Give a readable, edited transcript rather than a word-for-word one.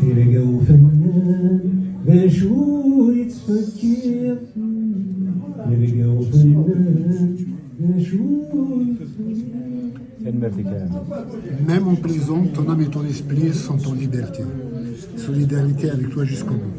في جو فنان بشو يتفكر في جو فنان بشو Même en prison, ton âme et ton esprit sont en liberté. Solidarité avec toi jusqu'au bout.